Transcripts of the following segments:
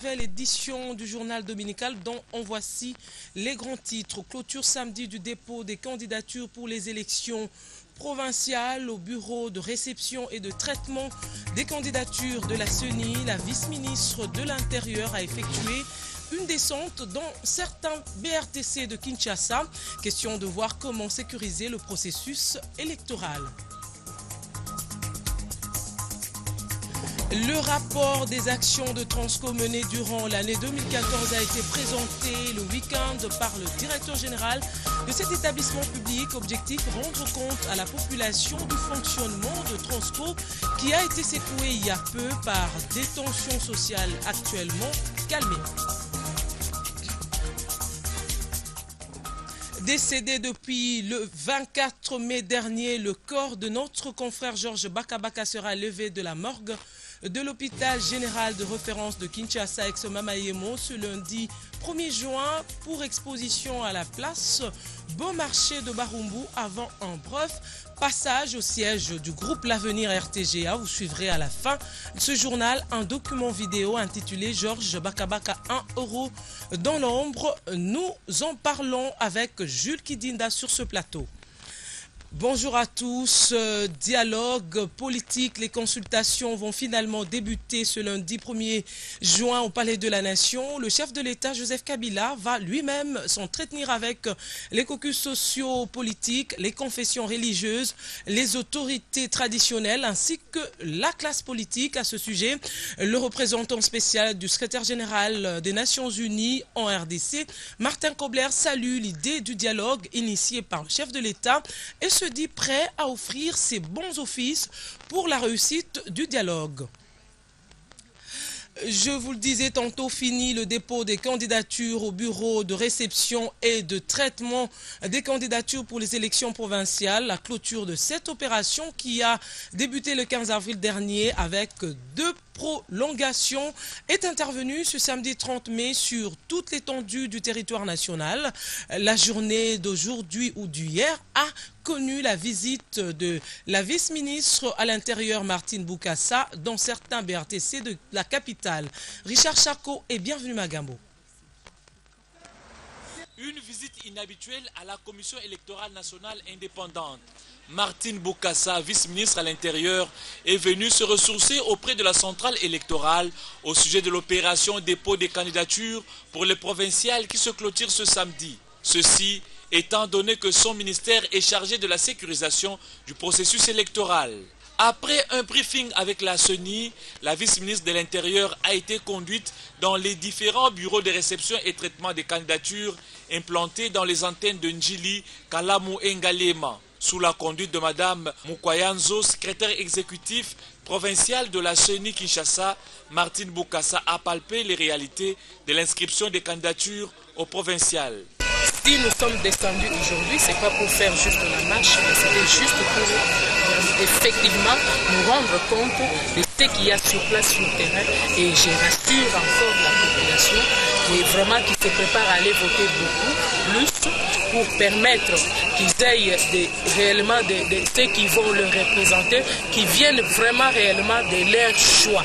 Nouvelle édition du journal dominical dont on voici les grands titres. Clôture samedi du dépôt des candidatures pour les élections provinciales au bureau de réception et de traitement des candidatures de la CENI. La vice-ministre de l'Intérieur a effectué une descente dans certains BRTC de Kinshasa. Question de voir comment sécuriser le processus électoral. Le rapport des actions de Transco menées durant l'année 2014 a été présenté le week-end par le directeur général de cet établissement public. Objectif, rendre compte à la population du fonctionnement de Transco qui a été secoué il y a peu par des tensions sociales actuellement calmées. Décédé depuis le 24 mai dernier, le corps de notre confrère Georges Bakabaka sera levé de la morgue de l'hôpital général de référence de Kinshasa ex-Mamayemo ce lundi 1er juin pour exposition à la place Beaumarchais de Barumbu avant un bref passage au siège du groupe L'Avenir RTGA. Vous suivrez à la fin de ce journal un document vidéo intitulé Georges Bakabaka 1 euro dans l'ombre. Nous en parlons avec Jules Kidinda sur ce plateau. Bonjour à tous. Dialogue politique, les consultations vont finalement débuter ce lundi 1er juin au Palais de la Nation. Le chef de l'État, Joseph Kabila, va lui-même s'entretenir avec les caucus sociaux-politiques, les confessions religieuses, les autorités traditionnelles ainsi que la classe politique. À ce sujet, le représentant spécial du secrétaire général des Nations Unies en RDC, Martin Kobler, salue l'idée du dialogue initié par le chef de l'État et se dit prêt à offrir ses bons offices pour la réussite du dialogue. Je vous le disais tantôt, fini le dépôt des candidatures au bureau de réception et de traitement des candidatures pour les élections provinciales. La clôture de cette opération qui a débuté le 15 avril dernier avec 2 prolongation est intervenue ce samedi 30 mai sur toute l'étendue du territoire national. La journée d'aujourd'hui ou d'hier a connu la visite de la vice-ministre à l'Intérieur Martine Boukassa dans certains BRTC de la capitale. Richard Chako et bienvenue Magambo. Une visite inhabituelle à la Commission électorale nationale indépendante. Martine Boukassa, vice-ministre à l'Intérieur, est venue se ressourcer auprès de la centrale électorale au sujet de l'opération dépôt des candidatures pour les provinciales qui se clôturent ce samedi. Ceci étant donné que son ministère est chargé de la sécurisation du processus électoral. Après un briefing avec la CENI, la vice-ministre de l'Intérieur a été conduite dans les différents bureaux de réception et traitement des candidatures implantés dans les antennes de Njili, Kalamu et Ngalema. Sous la conduite de Mme Mukwayanzo, secrétaire exécutif provincial de la CENI Kinshasa, Martine Boukassa a palpé les réalités de l'inscription des candidatures aux provinciales. Si nous sommes descendus aujourd'hui, ce n'est pas pour faire juste la marche, mais c'était juste pour effectivement nous rendre compte de ce qu'il y a sur place sur le terrain. Et je rassure encore la population qui est vraiment qui se prépare à aller voter beaucoup plus pour permettre qu'ils aient réellement ceux qui vont le représenter, qui viennent vraiment réellement de leur choix.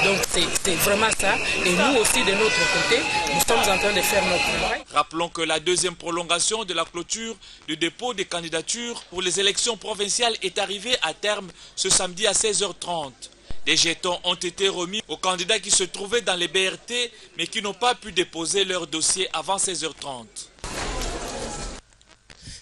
Donc c'est vraiment ça. Et nous aussi de notre côté, nous sommes en train de faire notre travail. Rappelons que la deuxième prolongation de la clôture du dépôt des candidatures pour les élections provinciales est arrivée à terme ce samedi à 16h30. Des jetons ont été remis aux candidats qui se trouvaient dans les BRT mais qui n'ont pas pu déposer leur dossier avant 16h30.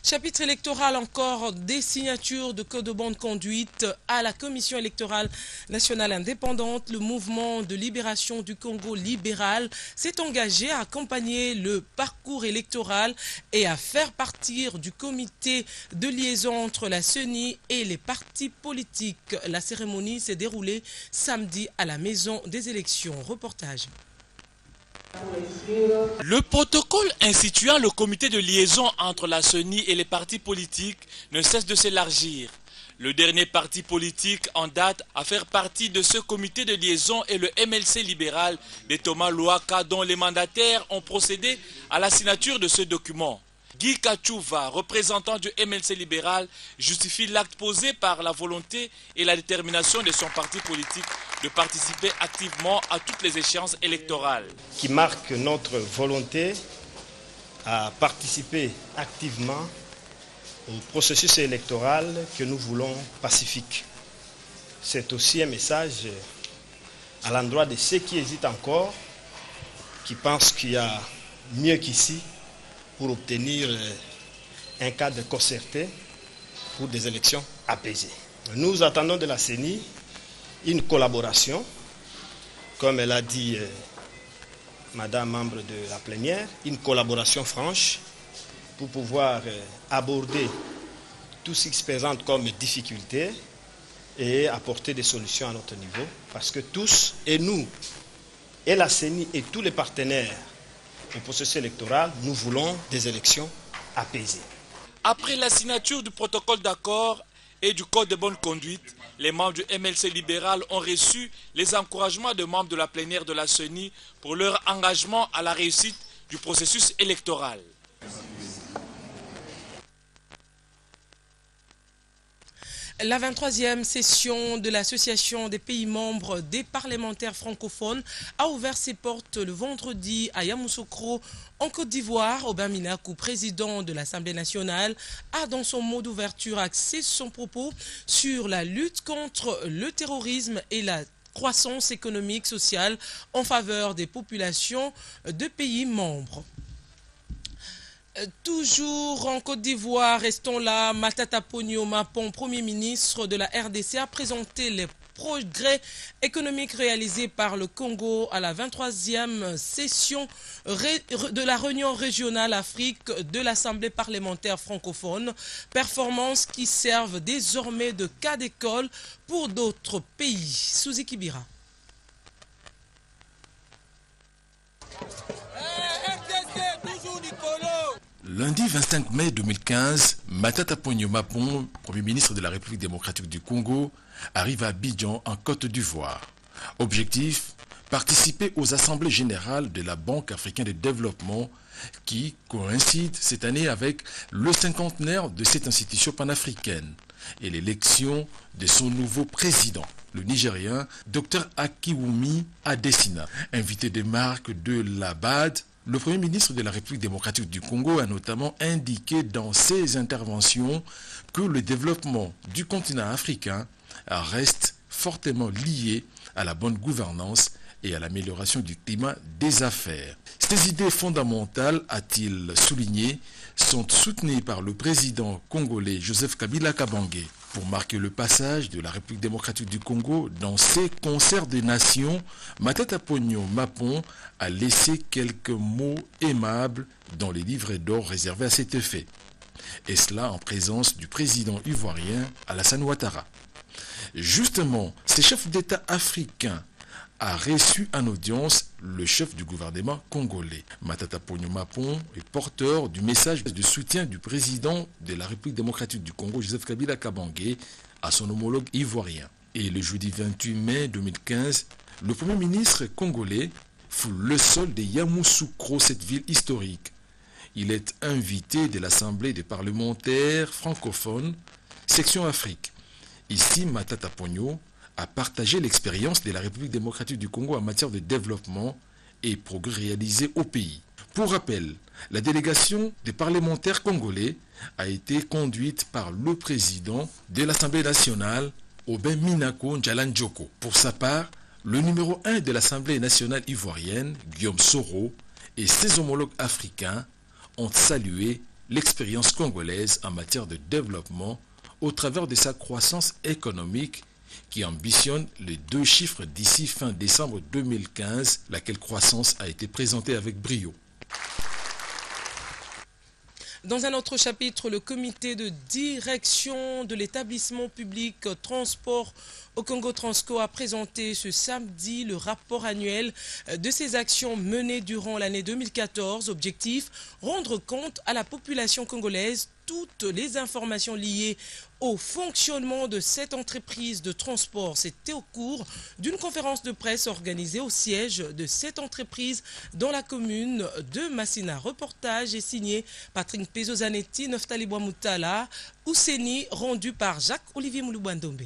Chapitre électoral encore, des signatures de code de bonne conduite à la Commission électorale nationale indépendante. Le mouvement de libération du Congo libéral s'est engagé à accompagner le parcours électoral et à faire partir du comité de liaison entre la CENI et les partis politiques. La cérémonie s'est déroulée samedi à la Maison des élections. Reportage. Le protocole instituant le comité de liaison entre la CENI et les partis politiques ne cesse de s'élargir. Le dernier parti politique en date à faire partie de ce comité de liaison est le MLC libéral de Thomas Louaka, dont les mandataires ont procédé à la signature de ce document. Guy Kachouva, représentant du MLC libéral, justifie l'acte posé par la volonté et la détermination de son parti politique de participer activement à toutes les échéances électorales. Qui marque notre volonté à participer activement au processus électoral que nous voulons pacifique. C'est aussi un message à l'endroit de ceux qui hésitent encore, qui pensent qu'il y a mieux qu'ici pour obtenir un cadre concerté pour des élections apaisées. Nous attendons de la CENI une collaboration, comme elle a dit Madame membre de la plénière, une collaboration franche pour pouvoir aborder tout ce qui se présente comme difficulté et apporter des solutions à notre niveau, parce que tous, et nous, et la CENI et tous les partenaires au processus électoral, nous voulons des élections apaisées. Après la signature du protocole d'accord et du code de bonne conduite, les membres du MLC libéral ont reçu les encouragements des membres de la plénière de la CENI pour leur engagement à la réussite du processus électoral. La 23e session de l'Association des pays membres des parlementaires francophones a ouvert ses portes le vendredi à Yamoussoukro, en Côte d'Ivoire. Aubin Minakou, président de l'Assemblée nationale, a dans son mot d'ouverture axé son propos sur la lutte contre le terrorisme et la croissance économique, sociale en faveur des populations de pays membres. Toujours en Côte d'Ivoire, restons là, Matata Ponyo Mapon, Premier ministre de la RDC, a présenté les progrès économiques réalisés par le Congo à la 23e session de la réunion régionale Afrique de l'Assemblée parlementaire francophone, performances qui servent désormais de cas d'école pour d'autres pays. Souzy Kibira. Lundi 25 mai 2015, Matata Ponyo Mapon, Premier ministre de la République démocratique du Congo, arrive à Abidjan en Côte d'Ivoire. Objectif, participer aux assemblées générales de la Banque africaine de développement qui coïncide cette année avec le cinquantenaire de cette institution panafricaine et l'élection de son nouveau président, le Nigérien Dr Akiwumi Adesina. Invité des marques de la BAD, le Premier ministre de la République démocratique du Congo a notamment indiqué dans ses interventions que le développement du continent africain reste fortement lié à la bonne gouvernance et à l'amélioration du climat des affaires. Ces idées fondamentales, a-t-il souligné, sont soutenues par le président congolais Joseph Kabila Kabange. Pour marquer le passage de la République démocratique du Congo dans ses concerts des nations, Matata Ponyo Mapon a laissé quelques mots aimables dans les livrets d'or réservés à cet effet. Et cela en présence du président ivoirien Alassane Ouattara. Justement, ces chefs d'État africains a reçu en audience le chef du gouvernement congolais. Matata Ponyo Mapon est porteur du message de soutien du président de la République démocratique du Congo, Joseph Kabila Kabange, à son homologue ivoirien. Et le jeudi 28 mai 2015, le Premier ministre congolais foule le sol de Yamoussoukro, cette ville historique. Il est invité de l'Assemblée des parlementaires francophones, section Afrique. Ici, Matata Ponyo a partagé l'expérience de la République démocratique du Congo en matière de développement et progrès réalisés au pays. Pour rappel, la délégation des parlementaires congolais a été conduite par le président de l'Assemblée nationale, Aubin Minakou Ndjalandjoko. Pour sa part, le numéro 1 de l'Assemblée nationale ivoirienne, Guillaume Soro, et ses homologues africains ont salué l'expérience congolaise en matière de développement au travers de sa croissance économique qui ambitionne les 2 chiffres d'ici fin décembre 2015, laquelle croissance a été présentée avec brio. Dans un autre chapitre, le comité de direction de l'établissement public transport au Congo Transco a présenté ce samedi le rapport annuel de ses actions menées durant l'année 2014. Objectif, rendre compte à la population congolaise toutes les informations liées au fonctionnement de cette entreprise de transport. C'était au cours d'une conférence de presse organisée au siège de cette entreprise dans la commune de Massina. Reportage est signé Patrick Pezozanetti, Neftali Boamoutala, Ouseni, rendu par Jacques-Olivier Mouloubandombe.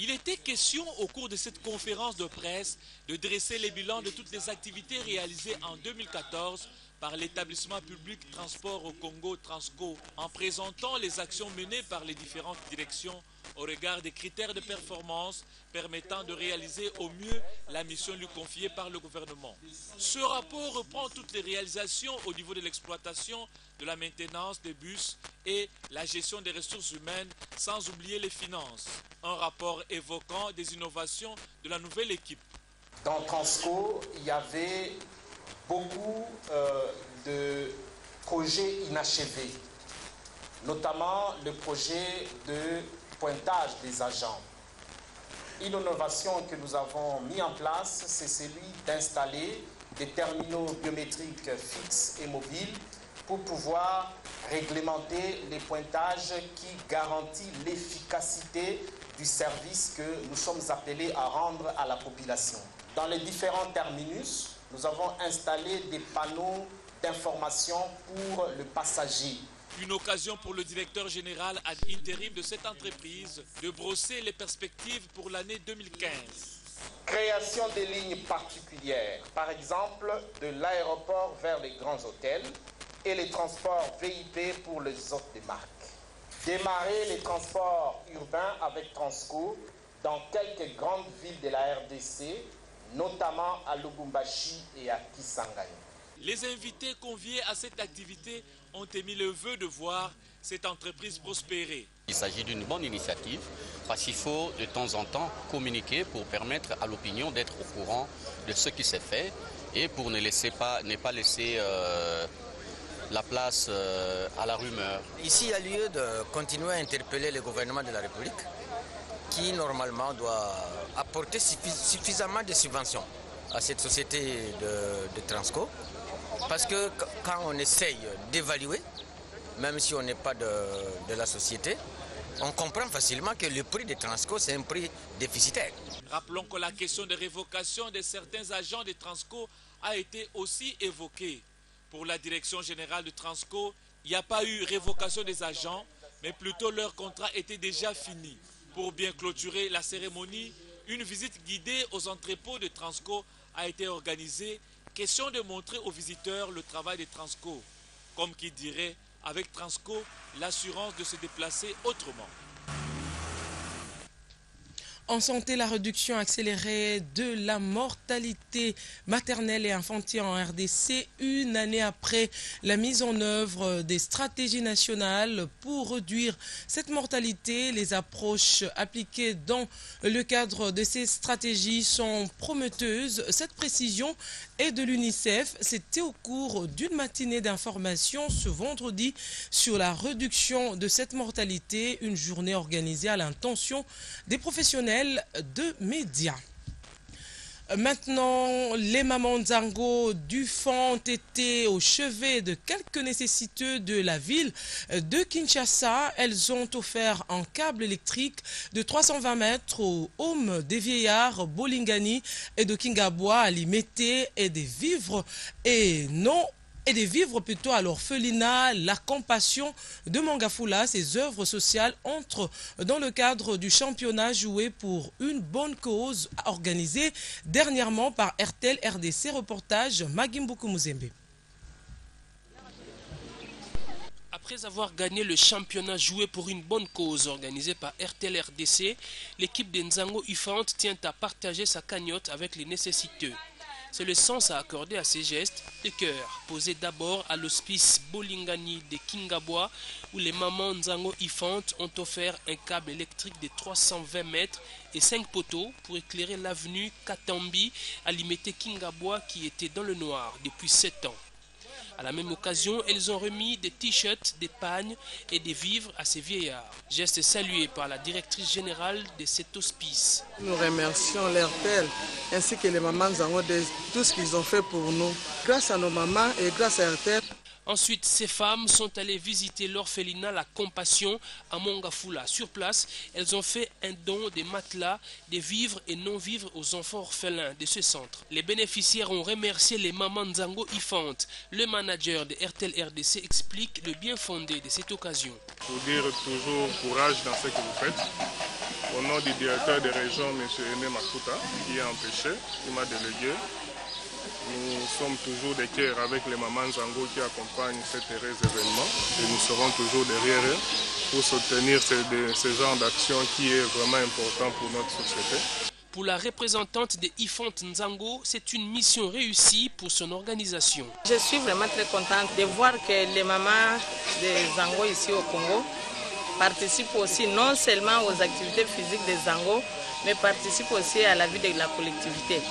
Il était question au cours de cette conférence de presse de dresser les bilans de toutes les activités réalisées en 2014 par l'établissement public Transport au Congo Transco en présentant les actions menées par les différentes directions au regard des critères de performance permettant de réaliser au mieux la mission lui confiée par le gouvernement. Ce rapport reprend toutes les réalisations au niveau de l'exploitation, de la maintenance des bus et la gestion des ressources humaines, sans oublier les finances. Un rapport évoquant des innovations de la nouvelle équipe. Dans Transco, il y avait beaucoup de projets inachevés, notamment le projet de pointage des agents. Une innovation que nous avons mis en place, c'est celui d'installer des terminaux biométriques fixes et mobiles pour pouvoir réglementer les pointages qui garantissent l'efficacité du service que nous sommes appelés à rendre à la population. Dans les différents terminus, nous avons installé des panneaux d'information pour le passager. Une occasion pour le directeur général ad intérim de cette entreprise de brosser les perspectives pour l'année 2015. Création des lignes particulières, par exemple de l'aéroport vers les grands hôtels et les transports VIP pour les hôtes de marque. Démarrer les transports urbains avec Transco dans quelques grandes villes de la RDC, notamment à Lubumbashi et à Kisangani. Les invités conviés à cette activité ont émis le vœu de voir cette entreprise prospérer. Il s'agit d'une bonne initiative parce qu'il faut de temps en temps communiquer pour permettre à l'opinion d'être au courant de ce qui s'est fait et pour ne pas laisser la place à la rumeur. Ici, il y a lieu de continuer à interpeller le gouvernement de la République qui normalement doit apporter suffisamment de subventions à cette société de Transco. Parce que quand on essaye d'évaluer, même si on n'est pas de la société, on comprend facilement que le prix de Transco, c'est un prix déficitaire. Rappelons que la question de révocation de certains agents de Transco a été aussi évoquée. Pour la direction générale de Transco, il n'y a pas eu révocation des agents, mais plutôt leur contrat était déjà fini. Pour bien clôturer la cérémonie, une visite guidée aux entrepôts de Transco a été organisée. Question de montrer aux visiteurs le travail de Transco. Comme qui dirait, avec Transco, l'assurance de se déplacer autrement. En santé, la réduction accélérée de la mortalité maternelle et infantile en RDC, une année après la mise en œuvre des stratégies nationales pour réduire cette mortalité. Les approches appliquées dans le cadre de ces stratégies sont prometteuses. Cette précision est de l'UNICEF. C'était au cours d'une matinée d'information ce vendredi sur la réduction de cette mortalité, une journée organisée à l'intention des professionnels de médias. Maintenant, les mamans Nzango du Fond ont été au chevet de quelques nécessiteux de la ville de Kinshasa. Elles ont offert un câble électrique de 320 mètres aux hommes des vieillards Bolingani et de Kingabwa à Limete et des vivres plutôt à l'orphelinat. La compassion de Mangafula, ses œuvres sociales entrent dans le cadre du championnat joué pour une bonne cause organisé dernièrement par RTL RDC. Reportage Magimbuku Muzembe. Après avoir gagné le championnat joué pour une bonne cause organisé par RTL RDC, l'équipe de Nzango Ifant tient à partager sa cagnotte avec les nécessiteux. C'est le sens à accorder à ces gestes de cœur, posés d'abord à l'hospice Bolingani de Kingabwa, où les mamans Nzango Ifant ont offert un câble électrique de 320 mètres et 5 poteaux pour éclairer l'avenue Katambi à Limete Kingabwa qui était dans le noir depuis 7 ans. À la même occasion, elles ont remis des t-shirts, des pagnes et des vivres à ces vieillards. Geste salué par la directrice générale de cet hospice. Nous remercions l'RTL ainsi que les mamans Nzango de tout ce qu'ils ont fait pour nous. Grâce à nos mamans et grâce à RTL. Ensuite, ces femmes sont allées visiter l'orphelinat La Compassion à Mangafula. Sur place, elles ont fait un don de matelas, des vivres et non-vivres aux enfants orphelins de ce centre. Les bénéficiaires ont remercié les mamans Nzango Ifant. Le manager de RTL RDC explique le bien fondé de cette occasion. Pour dire toujours courage dans ce que vous faites. au nom du directeur des régions, M. Aimé Makuta, qui est empêché, qui m'a délégué. Nous sommes toujours de cœur avec les mamans Nzango qui accompagnent cet heureux événement et nous serons toujours derrière eux pour soutenir ce genre d'action qui est vraiment important pour notre société. Pour la représentante de IFONT Nzango, c'est une mission réussie pour son organisation. Je suis vraiment très contente de voir que les mamans de Nzango ici au Congo participent aussi non seulement aux activités physiques des Nzango, mais participent aussi à la vie de la collectivité.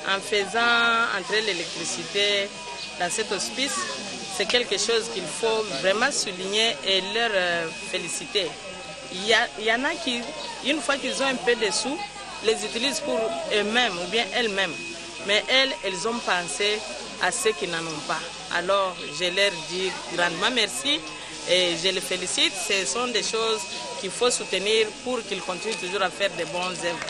En faisant entrer l'électricité dans cet hospice, c'est quelque chose qu'il faut vraiment souligner et leur féliciter. Il y en a qui, une fois qu'ils ont un peu de sous, les utilisent pour eux-mêmes ou bien elles-mêmes. Mais elles ont pensé à ceux qui n'en ont pas. Alors, je leur dis grandement merci et je les félicite. Ce sont des choses qu'il faut soutenir pour qu'ils continuent toujours à faire de bonnes œuvres.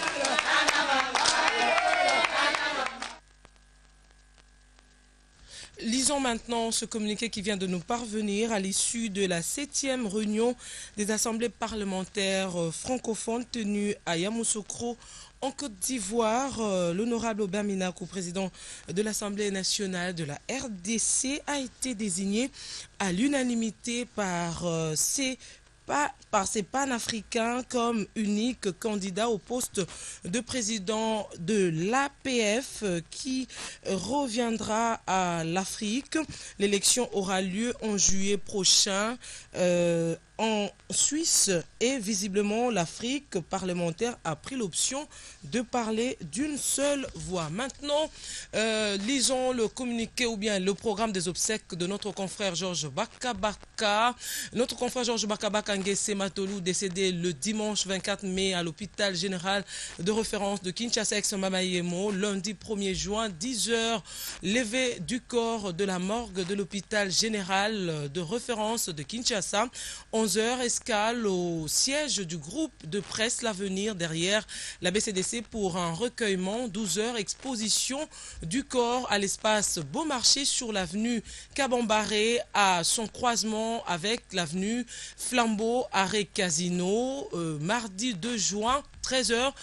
Lisons maintenant ce communiqué qui vient de nous parvenir à l'issue de la 7e réunion des assemblées parlementaires francophones tenues à Yamoussoukro en Côte d'Ivoire. L'honorable Aubin Minakou, président de l'Assemblée nationale de la RDC, a été désigné à l'unanimité par ces panafricains comme unique candidat au poste de président de l'APF qui reviendra à l'Afrique. L'élection aura lieu en juillet prochain en Suisse et visiblement l'Afrique parlementaire a pris l'option de parler d'une seule voix. Maintenant, lisons le communiqué ou bien le programme des obsèques de notre confrère Georges Bakabaka. Notre confrère Georges Bakabaka Ngese Matolou, décédé le dimanche 24 mai à l'hôpital général de référence de Kinshasa Ex-Mamayemo, lundi 1er juin, 10h, levée du corps de la morgue de l'hôpital général de référence de Kinshasa, 11h, escale au siège du groupe de presse L'Avenir derrière la BCDC pour un recueillement, 12h, exposition du corps à l'espace Beaumarchais sur l'avenue Kabambaré à son croisement avec l'avenue Flambeau, arrêt Casino, mardi 2 juin, 13h.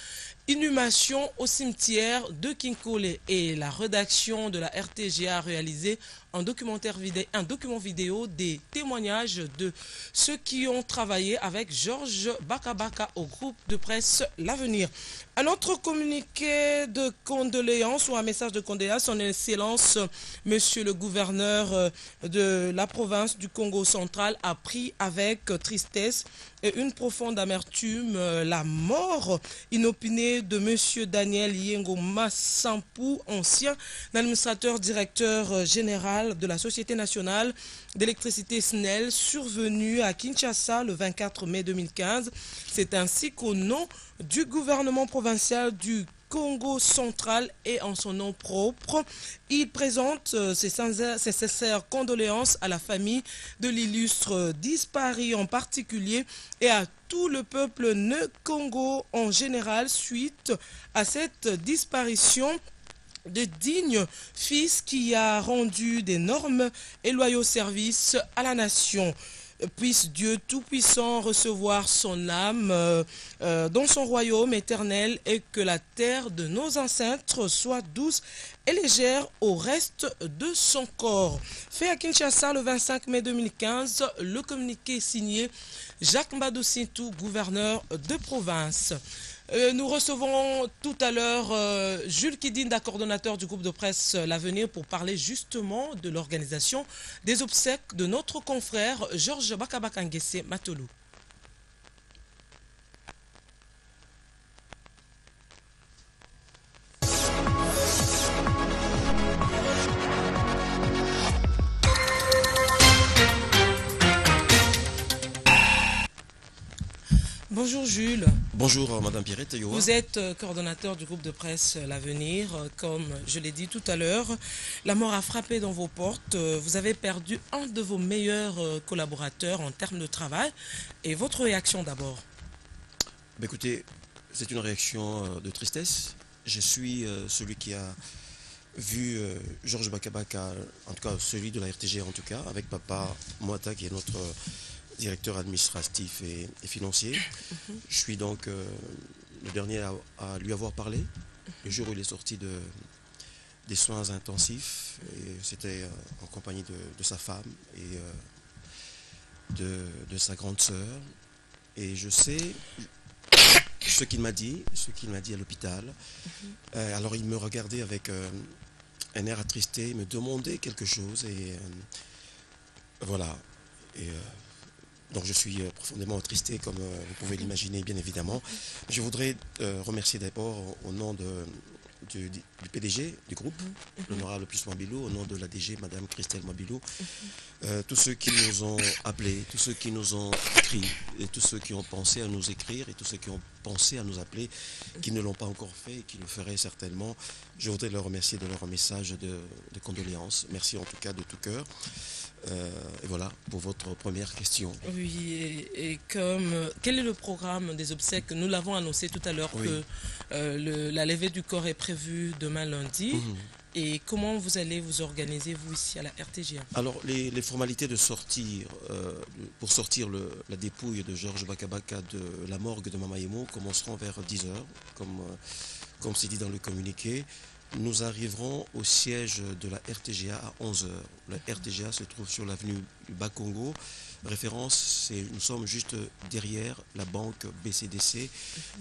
Inhumation au cimetière de Kinkole et la rédaction de la RTGA a réalisé un document vidéo des témoignages de ceux qui ont travaillé avec Georges Bakabaka au groupe de presse L'Avenir. Un autre communiqué de condoléances ou un message de condoléances, son Excellence, Monsieur le gouverneur de la province du Congo central, a pris avec tristesse et une profonde amertume la mort inopinée de Monsieur Daniel Yengo Massampou, ancien administrateur directeur général de la Société nationale d'électricité SNEL, survenu à Kinshasa le 24 mai 2015. C'est ainsi qu'au nom du gouvernement provincial du Congo central et en son nom propre, il présente ses sincères condoléances à la famille de l'illustre disparu en particulier et à tout le peuple Congo en général suite à cette disparition de digne fils qui a rendu d'énormes et loyaux services à la nation. Puisse Dieu Tout-Puissant recevoir son âme dans son royaume éternel et que la terre de nos ancêtres soit douce et légère au reste de son corps. Fait à Kinshasa le 25 mai 2015, le communiqué signé Jacques Mbadou-Sintou, gouverneur de province. Nous recevons tout à l'heure Jules Kidinda, coordonnateur du groupe de presse L'Avenir, pour parler justement de l'organisation des obsèques de notre confrère Georges Bakabaka Ngese Matolou. Bonjour Jules. Bonjour Madame Pierrette. Vous êtes coordonnateur du groupe de presse L'Avenir. Comme je l'ai dit tout à l'heure, la mort a frappé dans vos portes. Vous avez perdu un de vos meilleurs collaborateurs en termes de travail. Et votre réaction d'abord? Écoutez, c'est une réaction de tristesse. Je suis celui qui a vu Georges Bakabaka, en tout cas celui de la RTG en tout cas, avec Papa Moata qui est notre directeur administratif et financier. Je suis donc le dernier à lui avoir parlé le jour où il est sorti des soins intensifs. C'était en compagnie de sa femme et de sa grande sœur. Et je sais ce qu'il m'a dit à l'hôpital. Alors il me regardait avec un air attristé, il me demandait quelque chose et voilà. Et donc je suis profondément attristé, comme vous pouvez l'imaginer, bien évidemment. Je voudrais remercier d'abord au nom du PDG du groupe, l'honorable Plus Mabilou, au nom de la DG, Madame Christelle Mabilou, tous ceux qui nous ont appelés, tous ceux qui nous ont écrit, et tous ceux qui ont pensé à nous écrire, et tous ceux qui ont pensé à nous appeler, qui ne l'ont pas encore fait et qui le feraient certainement. Je voudrais leur remercier de leur message de condoléances. Merci en tout cas de tout cœur. Et voilà pour votre première question. Oui, et quel est le programme des obsèques? Nous l'avons annoncé tout à l'heure que la levée du corps est prévue demain lundi. Et comment vous allez vous organiser, vous, ici à la RTGA? Alors, les formalités de sortir, pour sortir la dépouille de Georges Bakabaka de la morgue de Mama-Yemo commenceront vers 10h, comme c'est dit dans le communiqué. Nous arriverons au siège de la RTGA à 11h. La RTGA se trouve sur l'avenue Bakongo. Référence, nous sommes juste derrière la banque BCDC.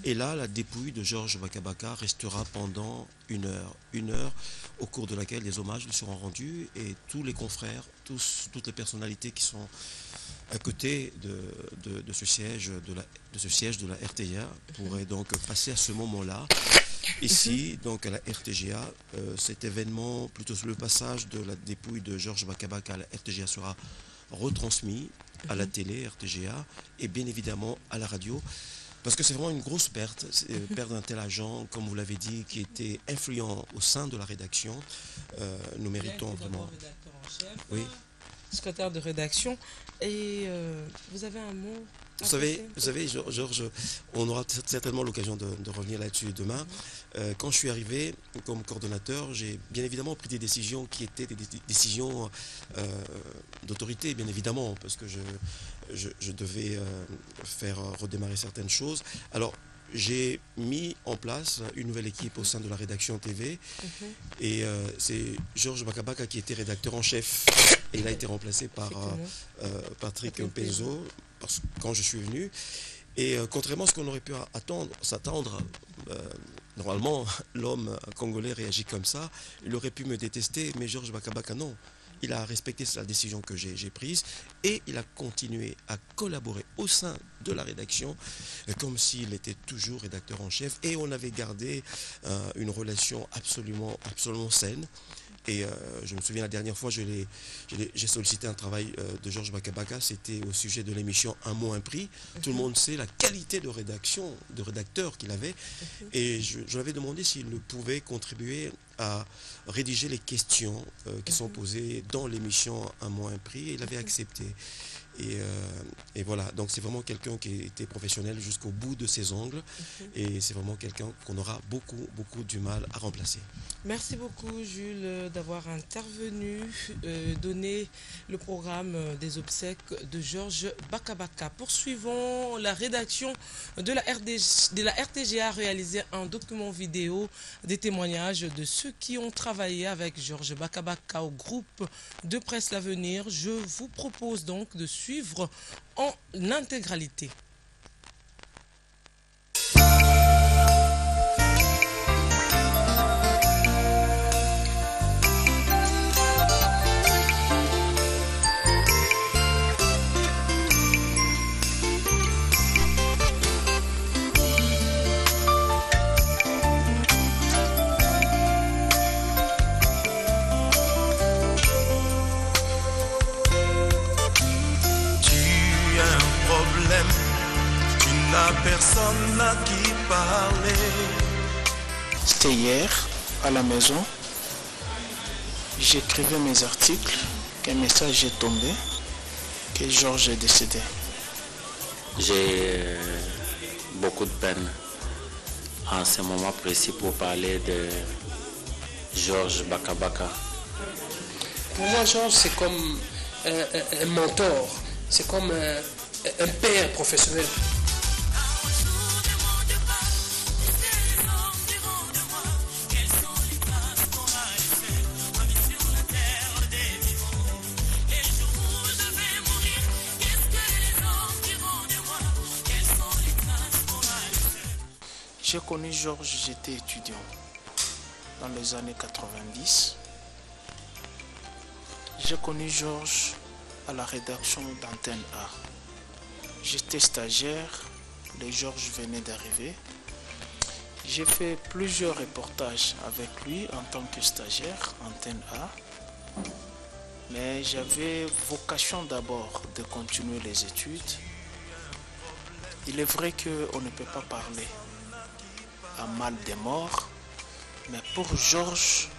Et là, la dépouille de Georges Bakabaka restera pendant une heure au cours de laquelle les hommages lui seront rendus et tous les confrères, toutes les personnalités qui sont à côté de ce siège de la RTGA pourraient donc passer à ce moment-là. Ici, donc à la RTGA, cet événement, plutôt le passage de la dépouille de Georges Bakabaka à la RTGA sera retransmis à la télé, RTGA, et bien évidemment à la radio, parce que c'est vraiment une grosse perte, perdre un tel agent, comme vous l'avez dit, qui était influent au sein de la rédaction. Nous méritons vraiment... Oui. Secrétaire de rédaction, et vous avez un mot? Vous savez, Georges, on aura certainement l'occasion de revenir là-dessus demain. Quand je suis arrivé comme coordonnateur, j'ai bien évidemment pris des décisions qui étaient des décisions d'autorité, bien évidemment, parce que je devais faire redémarrer certaines choses. Alors, j'ai mis en place une nouvelle équipe au sein de la rédaction TV et c'est Georges Bakabaka qui était rédacteur en chef et il a été remplacé par Patrick Penzo quand je suis venu. Et contrairement à ce qu'on aurait pu s'attendre, normalement l'homme congolais réagit comme ça, il aurait pu me détester, mais Georges Bakabaka non. Il a respecté la décision que j'ai prise et il a continué à collaborer au sein de la rédaction comme s'il était toujours rédacteur en chef et on avait gardé une relation absolument saine. Et je me souviens la dernière fois, j'ai sollicité un travail de Georges Bakabaka, c'était au sujet de l'émission Un mot, un prix. Tout le monde sait la qualité de rédaction, de rédacteur qu'il avait. Et je lui avais demandé s'il ne pouvait contribuer à rédiger les questions qui sont posées dans l'émission Un mot, un prix. Et il avait accepté. Et voilà, donc c'est vraiment quelqu'un qui était professionnel jusqu'au bout de ses ongles et c'est vraiment quelqu'un qu'on aura beaucoup du mal à remplacer. Merci beaucoup Jules d'avoir intervenu, donné le programme des obsèques de Georges Bakabaka. Poursuivons, la rédaction de la RTGA a réalisé un document vidéo des témoignages de ceux qui ont travaillé avec Georges Bakabaka au groupe de presse L'Avenir. Je vous propose donc de suivre en intégralité. Personne à qui parler. C'était hier, à la maison. J'écrivais mes articles, qu'un message est tombé, que Georges est décédé. J'ai beaucoup de peine en ce moment précis pour parler de Georges Bakabaka. Pour moi, Georges, c'est comme un mentor. C'est comme un père professionnel. J'ai connu Georges, j'étais étudiant dans les années 90. J'ai connu Georges à la rédaction d'Antenne A. J'étais stagiaire, les Georges venaient d'arriver. J'ai fait plusieurs reportages avec lui en tant que stagiaire, Antenne A. Mais j'avais vocation d'abord de continuer les études. Il est vrai qu'on ne peut pas parler à mal des morts, mais pour Georges,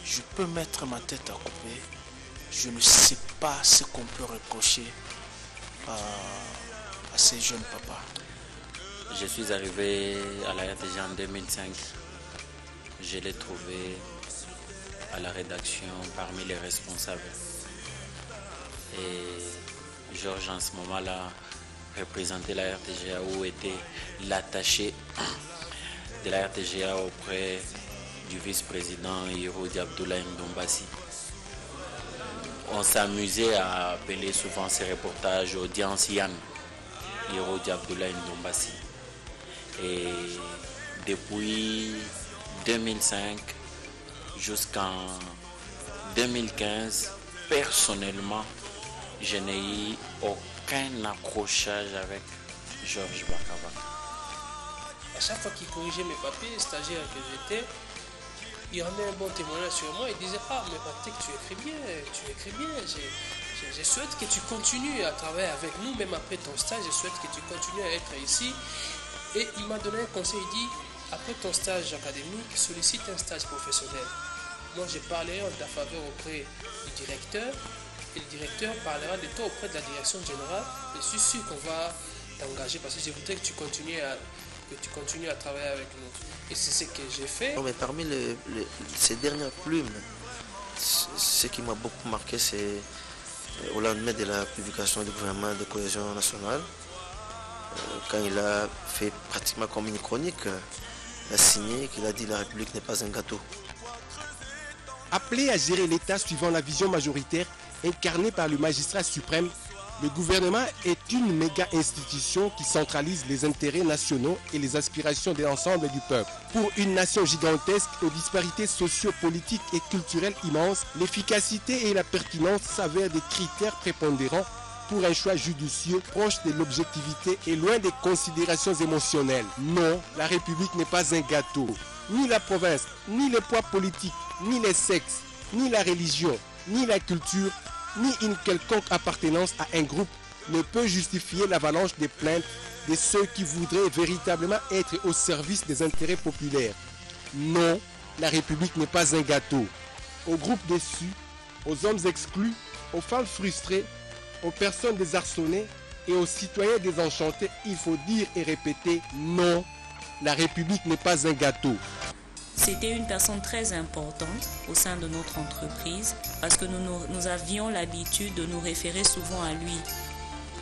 je peux mettre ma tête à couper. Je ne sais pas ce qu'on peut reprocher à ces jeunes papas. Je suis arrivé à la RTG en 2005. Je l'ai trouvé à la rédaction parmi les responsables. Et Georges, en ce moment-là, représentait la RTGA où était l'attaché de la RTGA auprès du vice-président Hirodi Abdoulaye Ndombassi. On s'amusait à appeler souvent ces reportages audience Yann, Hirodi Abdoulaye Ndombassi. Et depuis 2005 jusqu'en 2015, personnellement, je n'ai eu aucun accrochage avec Georges Bakabaka. À chaque fois qu'il corrigeait mes papiers, stagiaire que j'étais, il rendait un bon témoignage sur moi. Il disait: ah, mais Patrick, tu écris bien. Je souhaite que tu continues à travailler avec nous, même après ton stage. Je souhaite que tu continues à être ici. Et il m'a donné un conseil. Il dit: après ton stage académique, sollicite un stage professionnel. Moi, je parlerai en ta faveur auprès du directeur. Et le directeur parlera de toi auprès de la direction générale. Je suis sûr qu'on va t'engager parce que je voudrais que tu continues à travailler avec nous. Et c'est ce que j'ai fait. Non, mais parmi ces dernières plumes, ce qui m'a beaucoup marqué, c'est au lendemain de la publication du gouvernement de cohésion nationale, quand il a fait pratiquement comme une chronique, il a signé qu'il a dit: la République n'est pas un gâteau. Appelé à gérer l'État suivant la vision majoritaire incarnée par le magistrat suprême, le gouvernement est une méga-institution qui centralise les intérêts nationaux et les aspirations de l'ensemble du peuple. Pour une nation gigantesque aux disparités socio-politiques et culturelles immenses, l'efficacité et la pertinence s'avèrent des critères prépondérants pour un choix judicieux proche de l'objectivité et loin des considérations émotionnelles. Non, la République n'est pas un gâteau. Ni la province, ni les poids politiques, ni les sexes, ni la religion, ni la culture, ni une quelconque appartenance à un groupe ne peut justifier l'avalanche des plaintes de ceux qui voudraient véritablement être au service des intérêts populaires. Non, la République n'est pas un gâteau. Aux groupes déçus, aux hommes exclus, aux femmes frustrées, aux personnes désarçonnées et aux citoyens désenchantés, il faut dire et répéter: non, la République n'est pas un gâteau. C'était une personne très importante au sein de notre entreprise parce que nous avions l'habitude de nous référer souvent à lui.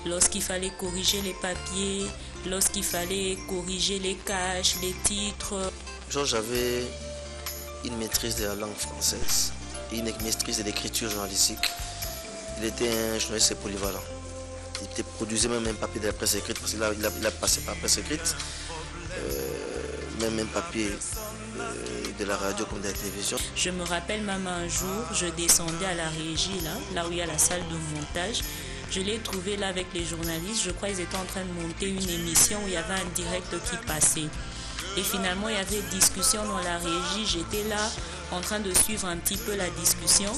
Lorsqu'il fallait corriger les papiers, lorsqu'il fallait corriger les caches, les titres. Georges avait une maîtrise de la langue française et une maîtrise de l'écriture journalistique. Il était un journaliste polyvalent. Il produisait même un papier de la presse écrite parce qu'il a passé par la presse écrite. Même un papier de la radio comme de la télévision. Je me rappelle même un jour, je descendais à la régie, là où il y a la salle de montage. Je l'ai trouvé là avec les journalistes. Je crois qu'ils étaient en train de monter une émission où il y avait un direct qui passait. Et finalement, il y avait discussion dans la régie. J'étais là en train de suivre un petit peu la discussion.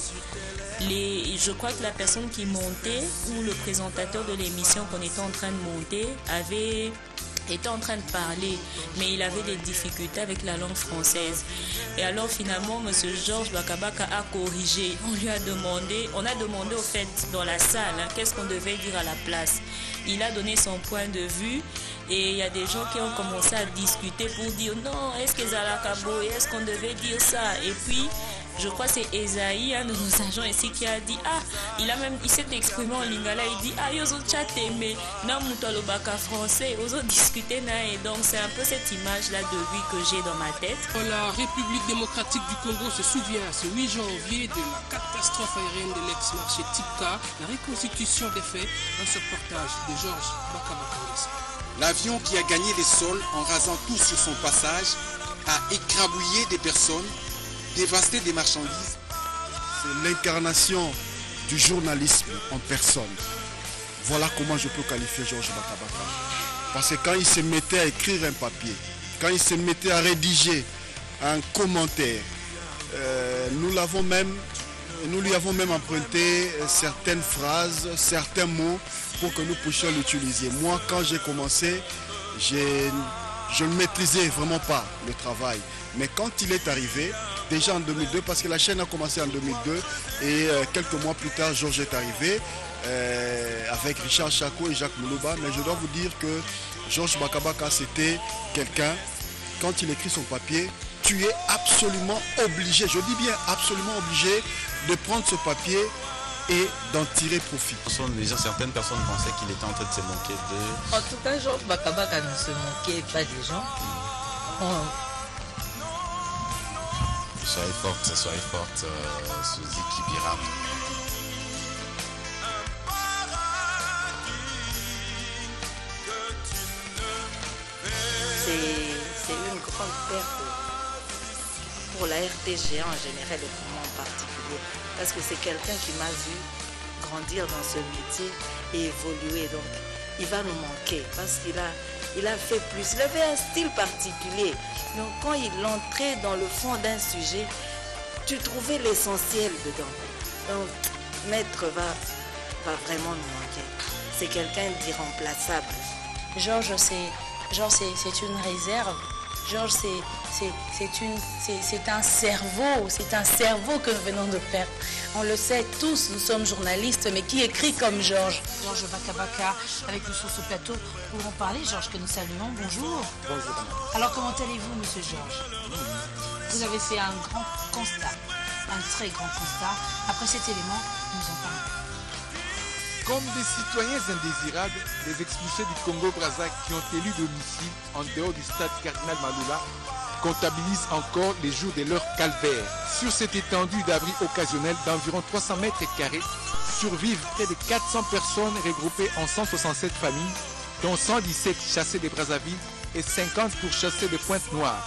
Je crois que la personne qui montait ou le présentateur de l'émission qu'on était en train de monter était en train de parler, mais il avait des difficultés avec la langue française. Et alors finalement, M. Georges Bakabaka a corrigé. On a demandé au fait dans la salle, qu'est-ce qu'on devait dire à la place. Il a donné son point de vue et il y a des gens qui ont commencé à discuter pour dire non, est-ce que Zalakabo, est-ce qu'on devait dire ça? Et puis Je crois que c'est Esaïe, un de nos agents ici, qui a dit, il s'est exprimé en lingala, il dit, ils ont chatté, mais non, moutolobaka français, ils ont discuté, et donc c'est un peu cette image-là de lui que j'ai dans ma tête. La République démocratique du Congo se souvient ce 8 janvier de la catastrophe aérienne de l'ex-marché Tipka, la reconstitution des faits dans ce reportage de Georges Bakabaka. L'avion qui a gagné les sols en rasant tout sur son passage a écrabouillé des personnes, dévasté des marchandises. C'est l'incarnation du journalisme en personne. Voilà comment je peux qualifier Georges Bakabaka. Parce que quand il se mettait à écrire un papier, quand il se mettait à rédiger un commentaire, nous lui avons même emprunté certaines phrases, certains mots pour que nous puissions l'utiliser. Moi, quand j'ai commencé, je ne maîtrisais vraiment pas le travail. Mais quand il est arrivé, déjà en 2002, parce que la chaîne a commencé en 2002, et quelques mois plus tard, Georges est arrivé avec Richard Chako et Jacques Moulouba. Mais je dois vous dire que Georges Bakabaka, c'était quelqu'un, quand il écrit son papier, tu es absolument obligé, je dis bien absolument obligé, de prendre ce papier et d'en tirer profit. Déjà, certaines personnes pensaient qu'il était en train de se moquer de... En tout cas, Georges Bakabaka ne se moquait pas des gens. Soyez forte, Suzy Kibira. C'est une grande perte pour la RTG en général et pour moi en particulier. Parce que c'est quelqu'un qui m'a vu grandir dans ce métier et évoluer. Donc, il va nous manquer parce qu'il a fait plus. Il avait un style particulier. Donc, quand il entrait dans le fond d'un sujet, tu trouvais l'essentiel dedans. Donc, Maître va vraiment nous manquer. C'est quelqu'un d'irremplaçable. Georges, c'est une réserve. Georges, c'est un cerveau que nous venons de perdre. On le sait tous, nous sommes journalistes, mais qui écrit comme Georges? Georges Bakabaka, avec nous sur ce plateau, pour en parler. Georges, que nous saluons, bonjour. Bonjour. Alors, comment allez-vous, monsieur Georges? Vous avez fait un grand constat, un très grand constat. Après cet élément, nous en parlons. Comme des citoyens indésirables, les expulsés du Congo-Brazzaville qui ont élu domicile en dehors du stade Cardinal Maloula comptabilisent encore les jours de leur calvaire. Sur cette étendue d'abri occasionnel d'environ 300 mètres carrés, survivent près de 400 personnes regroupées en 167 familles, dont 117 chassés de Brazzaville et 50 pour chasser de Pointe-Noire.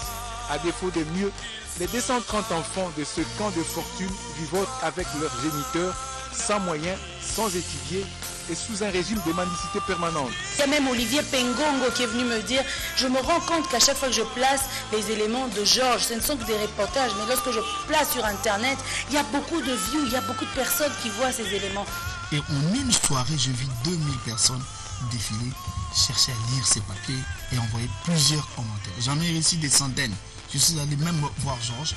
À défaut de mieux, les 230 enfants de ce camp de fortune vivent avec leurs géniteurs, sans moyens, sans étudier et sous un régime de mendicité permanente. Il y a même Olivier Pengongo qui est venu me dire, je me rends compte qu'à chaque fois que je place les éléments de Georges, ce ne sont que des reportages, mais lorsque je place sur Internet, il y a beaucoup de views, il y a beaucoup de personnes qui voient ces éléments. Et en une soirée, je vis 2000 personnes défiler, chercher à lire ces papiers et envoyer plusieurs commentaires. J'en ai reçu des centaines. Je suis allé même voir Georges.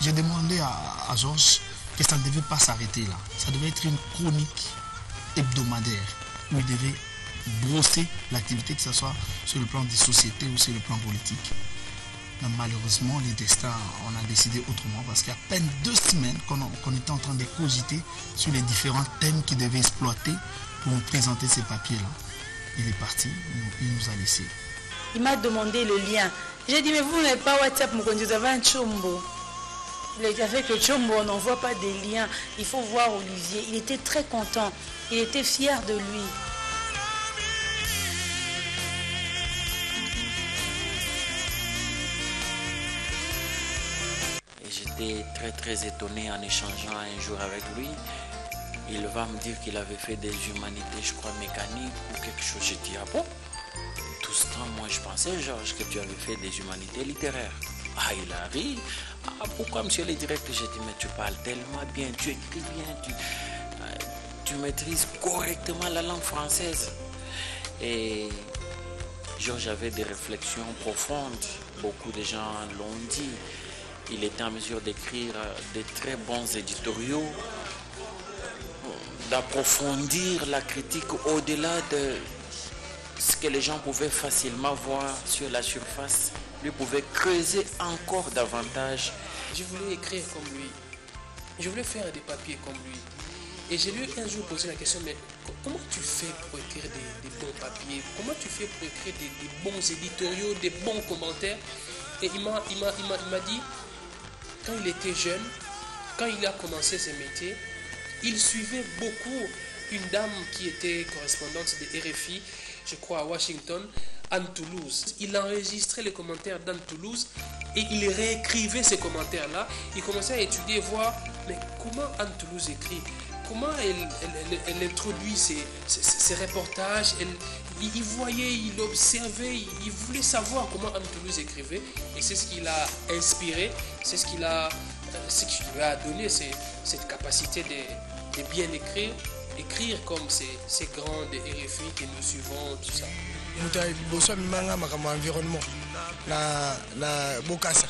J'ai demandé à Georges que ça ne devait pas s'arrêter là. Ça devait être une chronique hebdomadaire où il devait brosser l'activité, que ce soit sur le plan des sociétés ou sur le plan politique. Mais malheureusement, les destins, on a décidé autrement parce qu'il y a à peine 2 semaines qu'on était en train de cogiter sur les différents thèmes qu'il devait exploiter pour nous présenter ces papiers-là. Il est parti, il nous a laissés. Il m'a demandé le lien. J'ai dit, mais vous n'avez pas WhatsApp, vous avez un chombo. Avec le chombo, on n'envoie pas des liens. Il faut voir Olivier. Il était très content. Il était fier de lui. Et j'étais très étonné en échangeant un jour avec lui. Il va me dire qu'il avait fait des humanités, je crois, mécaniques ou quelque chose. J'ai dit, ah bon? Tout ce temps, moi, je pensais, Georges, que tu avais fait des humanités littéraires. Ah, il a ri. Ah, pourquoi, monsieur le directeur? J'ai dit, mais tu parles tellement bien, tu écris bien, tu maîtrises correctement la langue française. Et Georges avait des réflexions profondes. Beaucoup de gens l'ont dit. Il était en mesure d'écrire de très bons éditoriaux, d'approfondir la critique au-delà de ce que les gens pouvaient facilement voir sur la surface. Lui pouvait creuser encore davantage. Je voulais écrire comme lui. Je voulais faire des papiers comme lui. Et j'ai lui un jour posé la question, mais comment tu fais pour écrire des bons papiers? Comment tu fais pour écrire des bons éditoriaux, des bons commentaires? Et il m'a dit, quand il était jeune, quand il a commencé ce métier, il suivait beaucoup une dame qui était correspondante de RFI, je crois à Washington, Anne Toulouse. Il enregistrait les commentaires d'Anne Toulouse et il réécrivait ces commentaires-là. Il commençait à étudier, voir, mais comment Anne Toulouse écrit? Comment elle introduit ses reportages? Il voyait, il observait, il voulait savoir comment Anne Toulouse écrivait. Et c'est ce qui l'a inspiré, c'est ce qui lui a donné cette capacité de bien écrire comme ces grands de RFI que nous suivons, tout ça. Muta liboso mimanga makambo environnement na Bokassa.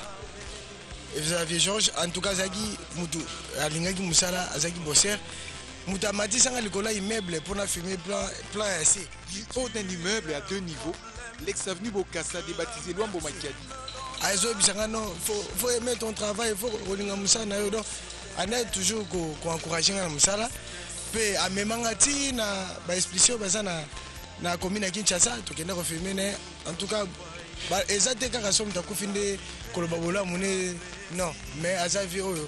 Xavier Georges en tout cas zaki mutu alingaki musala azaki bosser. Muta mati sanga likola immeuble pour na fumer plan assez. Du haut d'un immeuble à 2 niveaux, l'ex-avenue Bokassa débaptisé Luambo Makiadi. Azo bisanga non, faut aimer ton travail, faut rolinga musala na yo donc on est toujours ko encourager na musala. Pe amemanga ti na ba explication bazana na commune ya Kinshasa tokenda kofilme en tout cas ezate kaka somme takufinde koloba bola mune non mais azavi oyo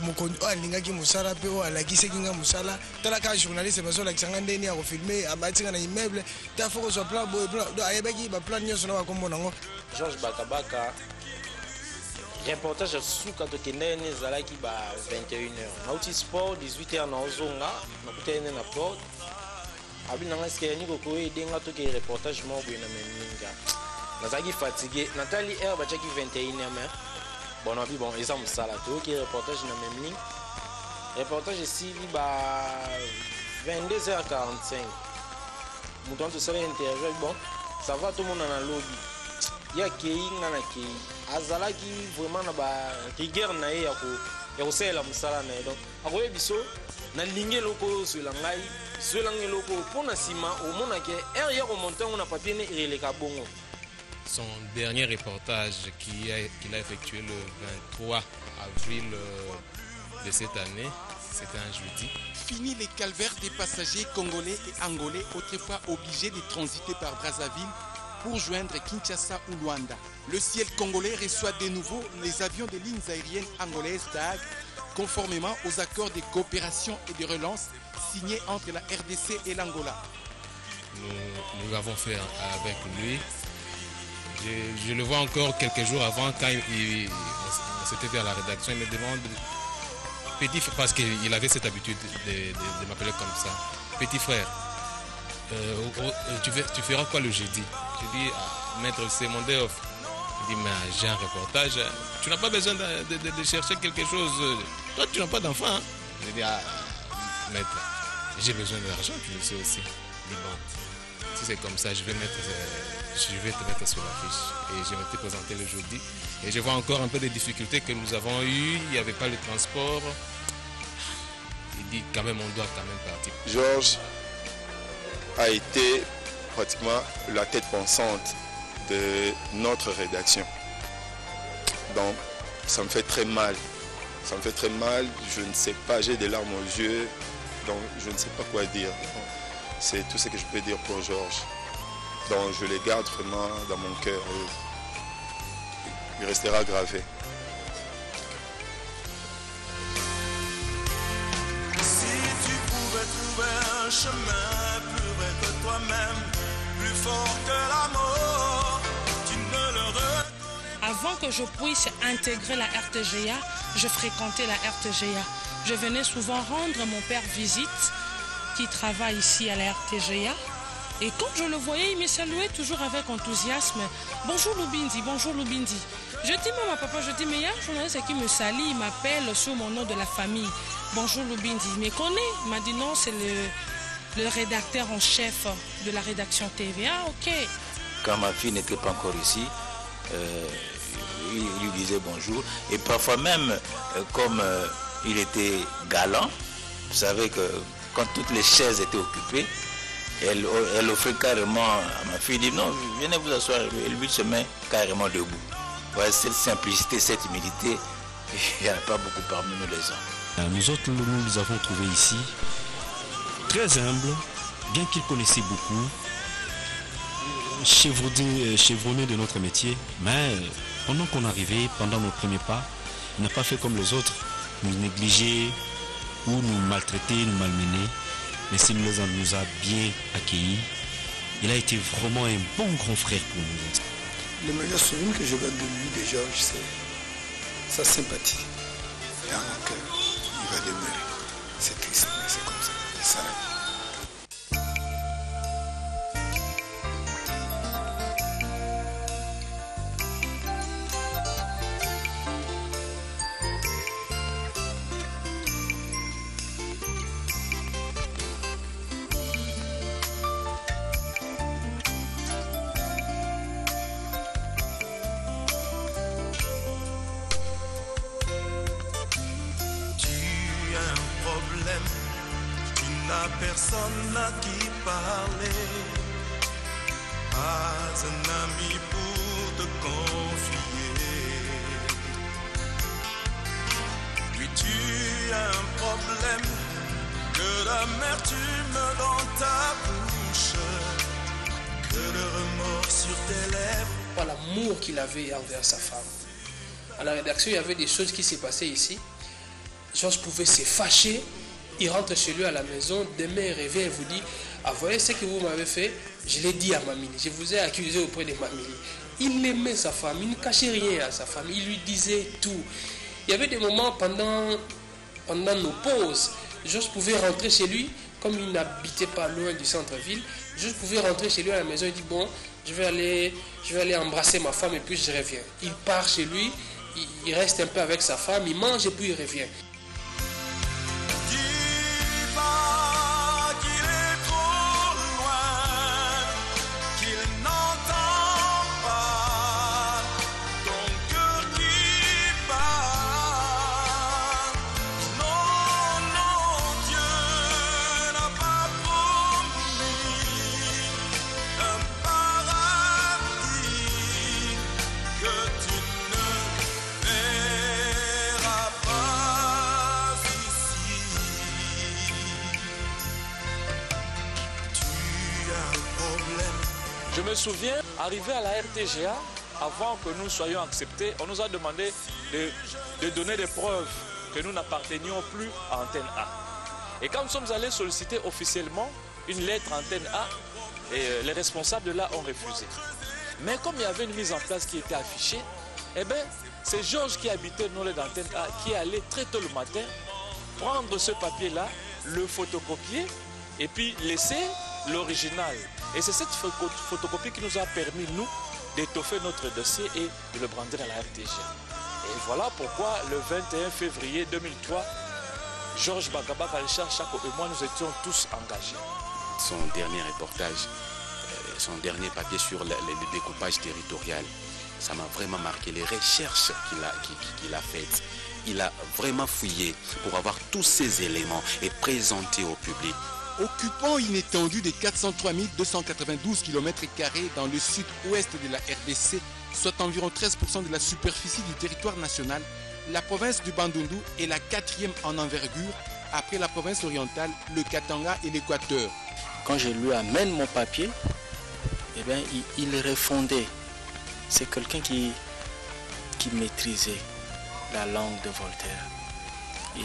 mukondi alingaki musala pe o alakiseki nga musala tala ka journaliste bazolakisa nga ndeni ya kofilme abatinga na immeuble ta foko so plan boy plan do ayebaki ba plan nyonso na bakombo nango. Georges Bakabaka reportage suka tokende ne ezalaki ba 21h nauti sport 18h na ozonga nakutene na port abi nanga skeni koko edenga toke reportage mo bwena meminga nazaki fatigué Nathalie R bachaki 21h mais bon abi bon eza musala toke reportage na memling reportage ici ba 22h45 mutu anto sala interview bon ça va tout le monde na lobby ya kei ngana kei azalaki vraiment na ba rigueur na ye ya ko sela musala na ye donc akoye biso na linge loko zwela ngai zwela ngai loko pona sima au mona ke er ya ko monter on a papier ne releka bongo. Son dernier reportage qu'il a effectué le 23 avril de cette année, c'était un jeudi. Fini les calvaires des passagers congolais et angolais autrefois obligés de transiter par Brazzaville pour joindre Kinshasa ou Luanda. Le ciel congolais reçoit de nouveau les avions des lignes aériennes angolaises TAG conformément aux accords de coopération et de relance signés entre la RDC et l'Angola. Nous l'avons fait avec lui. Je le vois encore quelques jours avant quand on s'était vu à la rédaction. Il me demande, petit frère, parce qu'il avait cette habitude de m'appeler comme ça. Petit frère, tu feras quoi le jeudi? Je dis, maître, c'est mon day off. Il dit, mais j'ai un reportage. Tu n'as pas besoin de chercher quelque chose. Toi, tu n'as pas d'enfant. Hein? Je dis, maître, j'ai besoin d'argent, tu le sais aussi. Il dit, bon, si c'est comme ça, je vais te mettre sur la fiche. Et je vais te présenter le jeudi. Et je vois encore un peu des difficultés que nous avons eues. Il n'y avait pas le transport. Il dit, quand même, on doit quand même partir. Georges a été pratiquement la tête pensante de notre rédaction. Donc, ça me fait très mal. Ça me fait très mal. Je ne sais pas, j'ai des larmes aux yeux. Donc, je ne sais pas quoi dire. C'est tout ce que je peux dire pour Georges. Donc, je les garde vraiment dans mon cœur. Il restera gravé. Si tu pouvais trouver un chemin plus vrai que toi-même, plus fort que l'amour, tu ne le reconnais. Avant que je puisse intégrer la RTGA, je fréquentais la RTGA. Je venais souvent rendre mon père visite, qui travaille ici à la RTGA. Et quand je le voyais, il me saluait toujours avec enthousiasme. Bonjour Lubindi, bonjour Lubindi. Je dis même à papa, je dis, mais il y a un journaliste qui me salue, il m'appelle sur mon nom de la famille. Bonjour Lubindi, il me connaît. Il m'a dit non, c'est le rédacteur en chef de la rédaction TV. Ah, ok. Quand ma fille n'était pas encore ici, il lui disait bonjour. Et parfois même, comme il était galant, vous savez que quand toutes les chaises étaient occupées, elle offrait carrément à ma fille, dit non, venez vous asseoir, et lui se met carrément debout. Voilà, cette simplicité, cette humilité Il n'y en a pas beaucoup parmi nous les hommes. Nous autres, nous les avons trouvés ici, très humbles, bien qu'ils connaissaient beaucoup, chevronnés de notre métier, mais pendant qu'on arrivait, pendant nos premiers pas, il n'a pas fait comme les autres, nous négliger ou nous maltraiter, nous malmener, mais il nous a bien accueillis. Il a été vraiment un bon grand frère pour nous. Le meilleur souvenir que je garde de lui, de Georges, c'est sa sympathie. Dans mon cœur, il va demeurer. C'est triste, mais c'est comme ça. C'est ça la vie. Personne à qui parler, pas un ami pour te confier. Puis tu as un problème, que l'amertume dans ta bouche, que le remords sur tes lèvres. Par l'amour qu'il avait envers sa femme. À la rédaction, il y avait des choses qui s'est passées ici. Georges pouvait se fâcher. Il rentre chez lui à la maison, demain il revient et vous dit, ah voyez ce que vous m'avez fait, je l'ai dit à Mamili, je vous ai accusé auprès de Mamili. Il aimait sa femme, il ne cachait rien à sa femme, il lui disait tout. Il y avait des moments pendant nos pauses, Georges pouvait rentrer chez lui, comme il n'habitait pas loin du centre-ville, Georges pouvait rentrer chez lui à la maison et dire, bon, je vais aller embrasser ma femme et puis je reviens. Il part chez lui, il reste un peu avec sa femme, il mange et puis il revient. Je me souviens, arrivé à la RTGA, avant que nous soyons acceptés, on nous a demandé de donner des preuves que nous n'appartenions plus à Antenne A. Et quand nous sommes allés solliciter officiellement une lettre Antenne A, et les responsables de là ont refusé. Mais comme il y avait une mise en place qui était affichée, eh bien, c'est Georges qui habitait dans l'antenne A qui allait très tôt le matin prendre ce papier-là, le photocopier et puis laisser l'original. Et c'est cette photocopie qui nous a permis, nous, d'étoffer notre dossier et de le brandir à la RTG. Et voilà pourquoi, le 21 février 2003, Georges Bakabaka, Richard Chako et moi, nous étions tous engagés. Son dernier reportage, son dernier papier sur le découpage territorial, ça m'a vraiment marqué. Les recherches qu'il a faites, il a vraiment fouillé pour avoir tous ces éléments et présenter au public. Occupant une étendue de 403 292 km² dans le sud-ouest de la RDC, soit environ 13% de la superficie du territoire national, la province du Bandundu est la 4e en envergure après la province orientale, le Katanga et l'Équateur. Quand je lui amène mon papier, eh bien, il répondait. C'est quelqu'un qui maîtrisait la langue de Voltaire. Et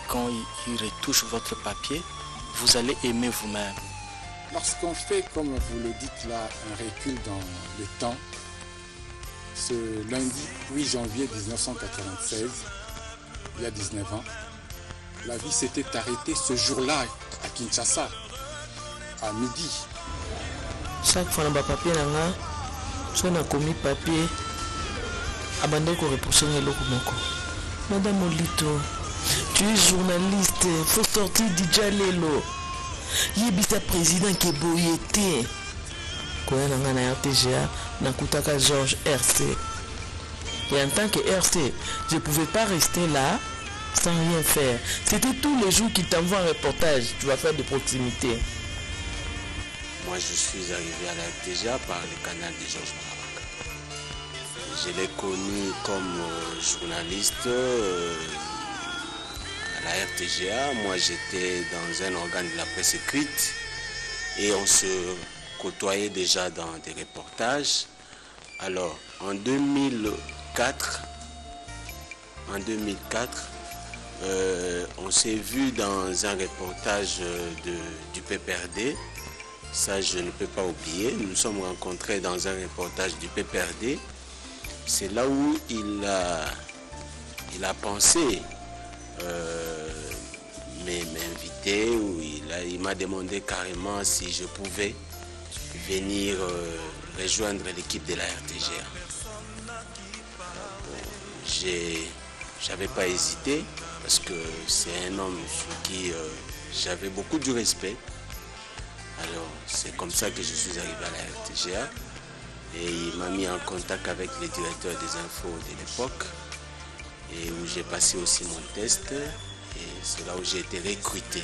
quand il retouche votre papier, vous allez aimer vous-même. Lorsqu'on fait, comme vous le dites là, un recul dans le temps, ce lundi 8 janvier 1996, il y a 19 ans, la vie s'était arrêtée ce jour-là à Kinshasa, à midi. Chaque fois, dans papier, on a commis papier, abandonné pour repousser le moko. Madame Olito, tu es journaliste, il faut sortir d'Idjalelo. Yebisa président qui est boyété. Quand on a na RTGA, na Koutaka Georges RC. Et en tant que RC, je ne pouvais pas rester là sans rien faire. C'était tous les jours qu'il t'envoie un reportage, tu vas faire de proximité. Moi, je suis arrivé à la RTGA par le canal de Georges Bakabaka. Je l'ai connu comme journaliste à la RTGA. Moi, j'étais dans un organe de la presse écrite et on se côtoyait déjà dans des reportages. Alors, en 2004, on s'est vu dans un reportage du PPRD. Ça, je ne peux pas oublier. Nous nous sommes rencontrés dans un reportage du PPRD. C'est là où il a pensé m'inviter, où il m'a demandé carrément si je pouvais venir rejoindre l'équipe de la RTGA. J'avais pas hésité parce que c'est un homme sur qui j'avais beaucoup de respect. Alors c'est comme ça que je suis arrivé à la RTGA et il m'a mis en contact avec le directeur des infos de l'époque et où j'ai passé aussi mon test et c'est là où j'ai été recruté.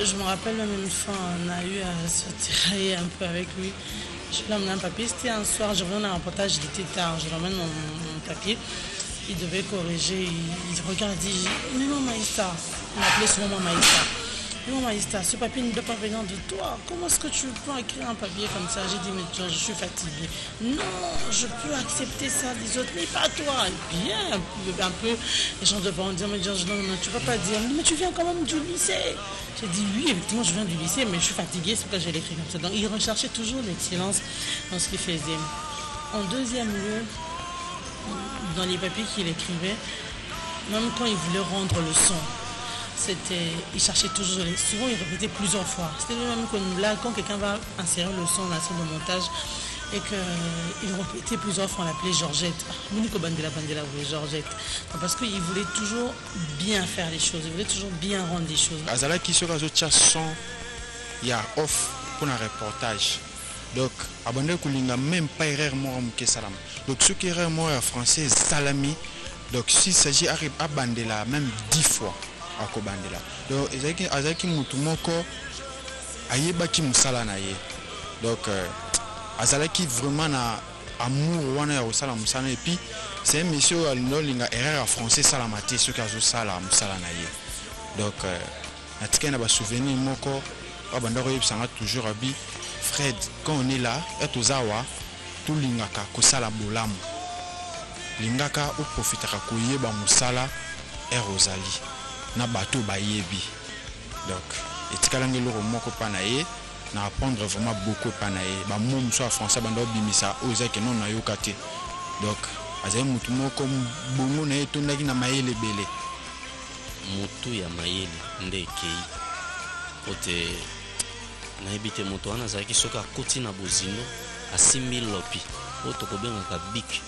Je me rappelle même une fois, on a eu à se tirailler un peu avec lui. Je lui ai amené un papier, c'était un soir, je reviens d'un reportage, il était tard, je lui emmène mon papier. Il devait corriger, il regarde, il dit « Mais non, Maïsta », il m'appelait souvent Maïsta. « Non, Maïsta, ce papier ne doit pas venir de toi. Comment est-ce que tu peux écrire un papier comme ça ?» J'ai dit « Mais je suis fatiguée. »« Non, je peux accepter ça des autres, mais pas toi. » Et puis un peu, les gens devaient dire « Mais Georges, non, tu ne vas pas dire. » Mais tu viens quand même du lycée. J'ai dit « Oui, effectivement, je viens du lycée, mais je suis fatiguée, c'est pourquoi je l'écris comme ça. » Donc il recherchait toujours l'excellence dans ce qu'il faisait. En deuxième lieu, dans les papiers qu'il écrivait, même quand il voulait rendre le son, il cherchait toujours, souvent il répétait plusieurs fois. C'était même là, quand quelqu'un va insérer le son dans la salle de montage et qu'il répétait plusieurs fois, on l'appelait Georgette. Monique Bandela, oui, Georgette. Parce qu'il voulait toujours bien faire les choses, il voulait toujours bien rendre les choses. Azala qui sera autre son, il y a off pour un reportage. Donc, abandonner Koulinga même pas erreur moi que salam. Donc, ce qui est erreur moi en français, salami. Donc, s'il s'agit d'arriver à Bandela, même 10 fois à Kobandela. Donc, Azaki Moutoumoko, Ayebaki Moussala Naye. Donc, Azalaki vraiment na amour wana au salam Moussala. Et puis, c'est un monsieur à l'Inga erreur en français, salamati, ce qui a joué salam Moussala Naye. Donc, Natika n'a pas souvenir Moko, Abandoro Yipsanga toujours habillé. Fred, quand on est là, et aux awa, tout l'ingaka, kosala bolamu. L'ingaka ou profitera koyeba musala et Rosalie. Na bateau bayebi. Donc, et tikalange loro moko panaye, na apprendre vraiment beaucoup panaye. Ba mom soit français bando bimisa, oza ke non na yokate. Donc, azay mutu moko bongo na etondaki na mayele bele. Mutu ya mayele ndekei. Ote naibite moto wana azalaki soki akoti na bozindo asimbi lopi oyo tokobengaka bik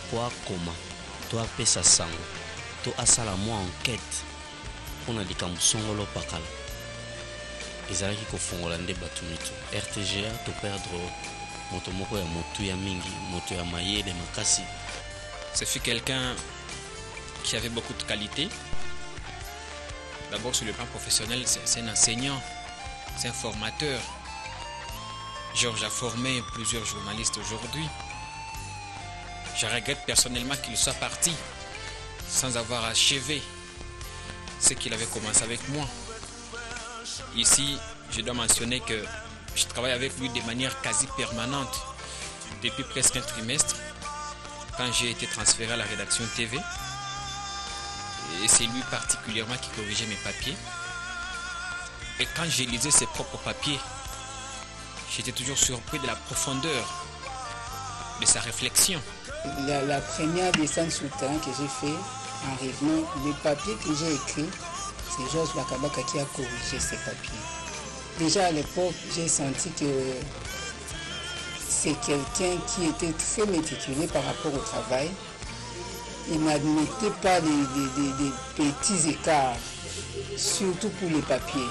po akoma to apesa sango to asala mwa enquête mpona likambo songolo pakala ezalaki kofongola nde bato mitu RTGA to perdre moto moko ya motu ya mingi moto ya mayele makasi. Ce fut quelqu'un qui avait beaucoup de qualités. D'abord sur le plan professionnel, c'est un enseignant. C'est un formateur. Georges a formé plusieurs journalistes aujourd'hui. Je regrette personnellement qu'il soit parti sans avoir achevé ce qu'il avait commencé avec moi. Ici, je dois mentionner que je travaille avec lui de manière quasi permanente depuis presque un trimestre quand j'ai été transféré à la rédaction TV. Et c'est lui particulièrement qui corrigeait mes papiers. Et quand j'ai lisé ses propres papiers, j'étais toujours surpris de la profondeur de sa réflexion. La première descente sur le terrain que j'ai fait en revenant, les papiers que j'ai écrits, c'est Georges Bakabaka qui a corrigé ces papiers. Déjà à l'époque, j'ai senti que c'est quelqu'un qui était très méticuleux par rapport au travail. Il n'admettait pas des petits écarts, surtout pour les papiers.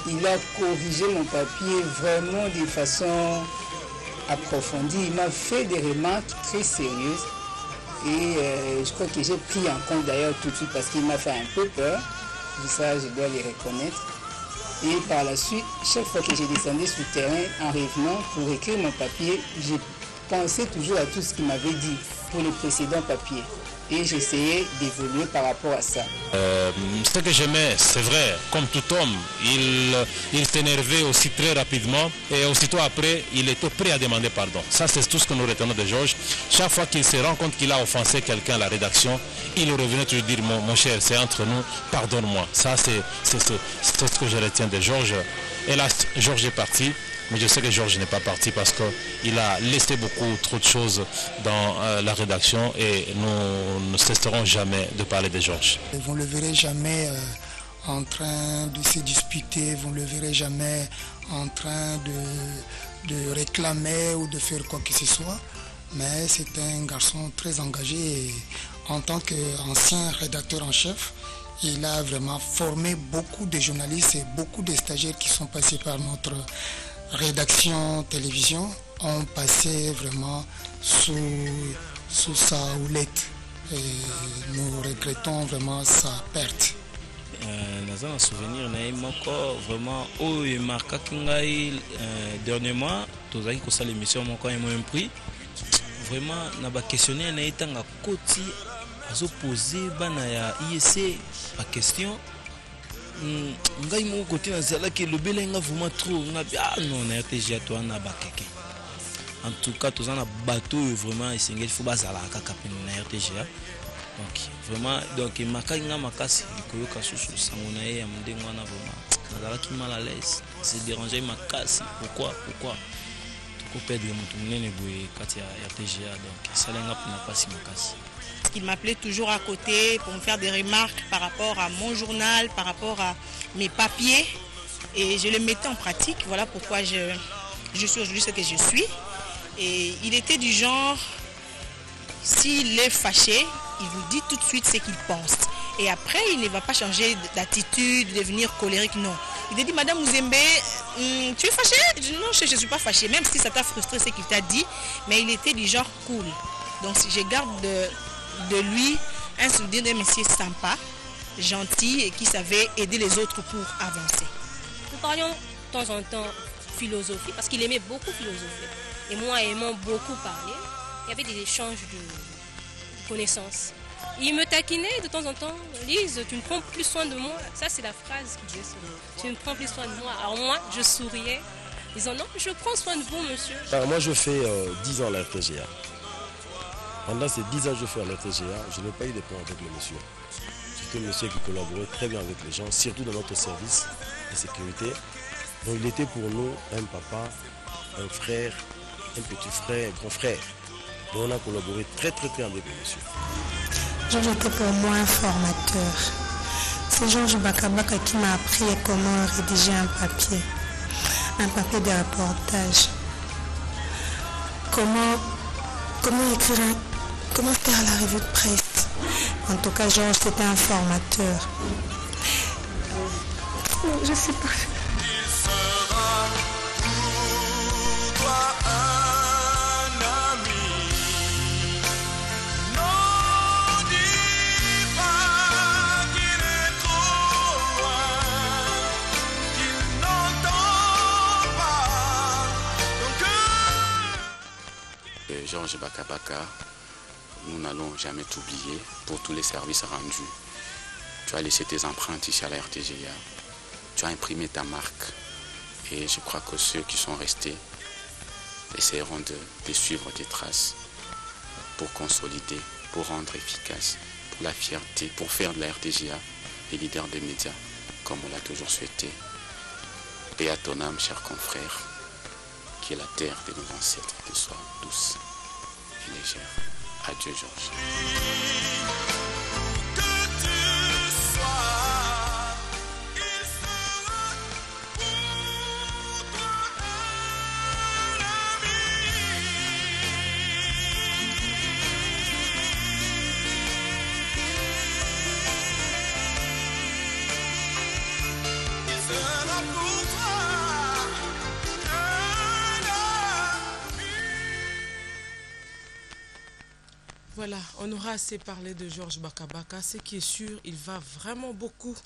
Il a corrigé mon papier vraiment de façon approfondie. Il m'a fait des remarques très sérieuses et je crois que j'ai pris en compte d'ailleurs tout de suite parce qu'il m'a fait un peu peur. Ça, je dois les reconnaître. Et par la suite, chaque fois que j'ai descendu sur le terrain en revenant pour écrire mon papier, pensais toujours à tout ce qu'il m'avait dit pour les précédents papiers. Et j'essayais d'évoluer par rapport à ça. Ce que j'aimais, c'est vrai, comme tout homme, il s'énervait aussi très rapidement et aussitôt après, il était prêt à demander pardon. Ça, c'est tout ce que nous retenons de Georges. Chaque fois qu'il se rend compte qu'il a offensé quelqu'un à la rédaction, il revenait toujours dire, mon cher, c'est entre nous, pardonne-moi. Ça, c'est ce que je retiens de Georges. Hélas, Georges est parti. Mais je sais que Georges n'est pas parti parce qu'il a laissé trop de choses dans la rédaction et nous ne cesserons jamais de parler de Georges. Vous ne le verrez jamais en train de se disputer, vous ne le verrez jamais en train de réclamer ou de faire quoi que ce soit. Mais c'est un garçon très engagé et en tant qu'ancien rédacteur en chef, il a vraiment formé beaucoup de journalistes et beaucoup de stagiaires qui sont passés par notre rédaction télévision ont passé vraiment sous sa houlette et nous regrettons vraiment sa perte. Dans un souvenir vraiment il marqué dernièrement tous avec ça l'émission mon un prix vraiment n'a pas questionné na itanga koti azo poser bana ya IEC la question ngai mo côté na zala ki le belenga vraiment trop non na RTG toi na bakeke en tout cas tous na bateau vraiment il faut bazala kaka na RTG donc vraiment donc makanga makasi koyoka susu sangona ya mdengo na vraiment na zala ki mal à l'aise c'est déranger makasi pourquoi tout perdre mutu munene boye kati ya RTG donc ça lenga pour na pasi makasi. Il m'appelait toujours à côté pour me faire des remarques par rapport à mon journal, par rapport à mes papiers. Et je les mettais en pratique. Voilà pourquoi je suis aujourd'hui ce que je suis. Et il était du genre, s'il est fâché, il vous dit tout de suite ce qu'il pense. Et après, il ne va pas changer d'attitude, devenir colérique, non. Il a dit, Madame Ouzembe, tu es fâchée? Non, je ne suis pas fâchée, même si ça t'a frustré ce qu'il t'a dit. Mais il était du genre cool. Donc je garde de lui un souvenir d'un monsieur sympa, gentil et qui savait aider les autres pour avancer. Nous parlions de temps en temps philosophie parce qu'il aimait beaucoup philosopher. Et moi aimant beaucoup parler, il y avait des échanges de connaissances. Il me taquinait de temps en temps, Lise, tu ne prends plus soin de moi. Ça c'est la phrase qu'il disait souvent. Tu ne prends plus soin de moi. Alors moi je souriais, disant non, je prends soin de vous monsieur. Alors moi je fais 10 ans à la RTGA. Pendant ces 10 ans que je fais à l'RTGA, je n'ai pas eu de problème avec le monsieur. C'était un monsieur qui collaborait très bien avec les gens, surtout dans notre service de sécurité. Donc il était pour nous un papa, un frère, un petit frère, un grand frère. Donc on a collaboré très avec le monsieur. Georges était pour moi un formateur. C'est Georges Bakabaka qui m'a appris comment rédiger un papier de reportage. Comment écrire comment faire la revue de presse. En tout cas, Georges, c'était un formateur. Je ne sais pas. Georges Bakabaka, nous n'allons jamais t'oublier pour tous les services rendus. Tu as laissé tes empreintes ici à la RTGA. Tu as imprimé ta marque. Et je crois que ceux qui sont restés essaieront de suivre tes traces pour consolider, pour rendre efficace, pour la fierté, pour faire de la RTGA les leaders des médias, comme on l'a toujours souhaité. Paix à ton âme, cher confrère, qui est la terre de nos ancêtres, qu'elle soit douce et légère. Adieu, Georges. Voilà, on aura assez parlé de Georges Bakabaka. Ce qui est sûr, il va vraiment beaucoup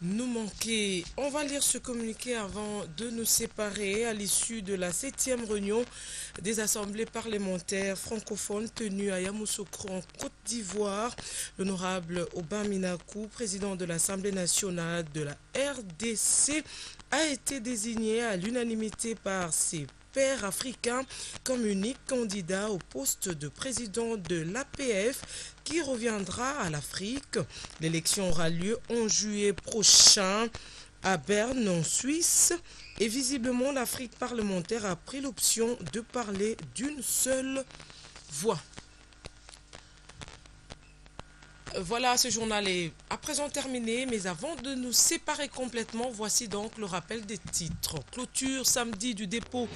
nous manquer. On va lire ce communiqué avant de nous séparer à l'issue de la 7e réunion des assemblées parlementaires francophones tenues à Yamoussoukro en Côte d'Ivoire. L'honorable Aubin Minakou, président de l'Assemblée nationale de la RDC, a été désigné à l'unanimité par ses pairs africains comme unique candidat au poste de président de l'APF qui reviendra à l'Afrique. L'élection aura lieu en juillet prochain à Berne, en Suisse. Et visiblement, l'Afrique parlementaire a pris l'option de parler d'une seule voix. Voilà, ce journal est à présent terminé, mais avant de nous séparer complètement, voici donc le rappel des titres. Clôture samedi du dépôt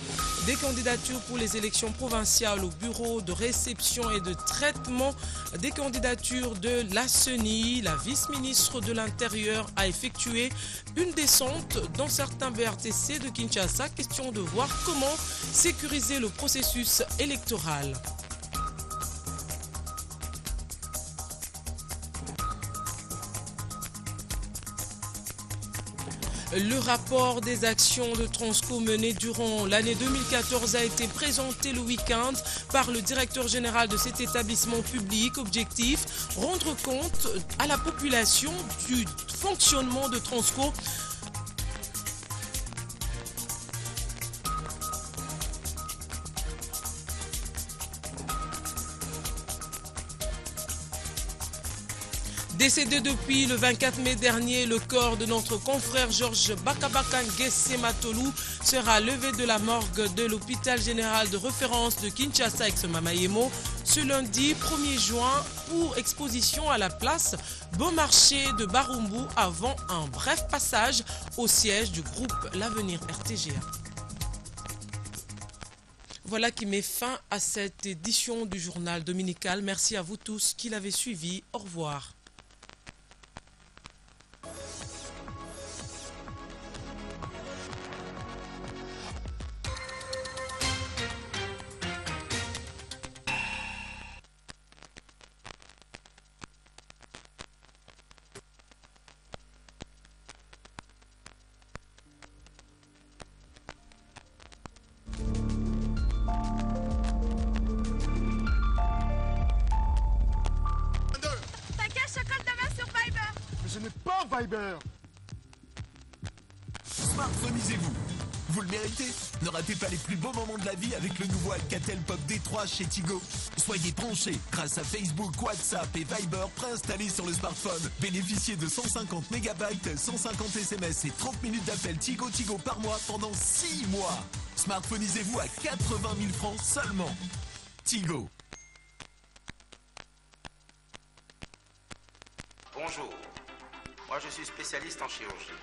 des candidatures pour les élections provinciales au bureau de réception et de traitement des candidatures de la CENI. La vice-ministre de l'Intérieur a effectué une descente dans certains BRTC de Kinshasa, question de voir comment sécuriser le processus électoral. Le rapport des actions de Transco menées durant l'année 2014 a été présenté le week-end par le directeur général de cet établissement public. Objectif, rendre compte à la population du fonctionnement de Transco. Décédé depuis le 24 mai dernier, le corps de notre confrère Georges Bakabaka Ngese Matolou sera levé de la morgue de l'hôpital général de référence de Kinshasa ex-Mamayemo ce lundi 1er juin pour exposition à la place Beaumarchais de Barumbu avant un bref passage au siège du groupe L'Avenir RTGA. Voilà qui met fin à cette édition du journal dominical. Merci à vous tous qui l'avez suivi. Au revoir. Viber. Smartphoneisez-vous. Vous le méritez. Ne ratez pas les plus beaux moments de la vie avec le nouveau Alcatel Pop D3 chez Tigo. Soyez branchés grâce à Facebook, WhatsApp et Viber préinstallés sur le smartphone. Bénéficiez de 150 MB, 150 SMS et 30 minutes d'appel Tigo par mois pendant 6 mois. Smartphoneisez-vous à 80 000 francs seulement. Tigo. Bonjour. Moi, je suis spécialiste en chirurgie.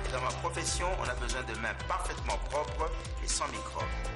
Et dans ma profession, on a besoin de mains parfaitement propres et sans microbes.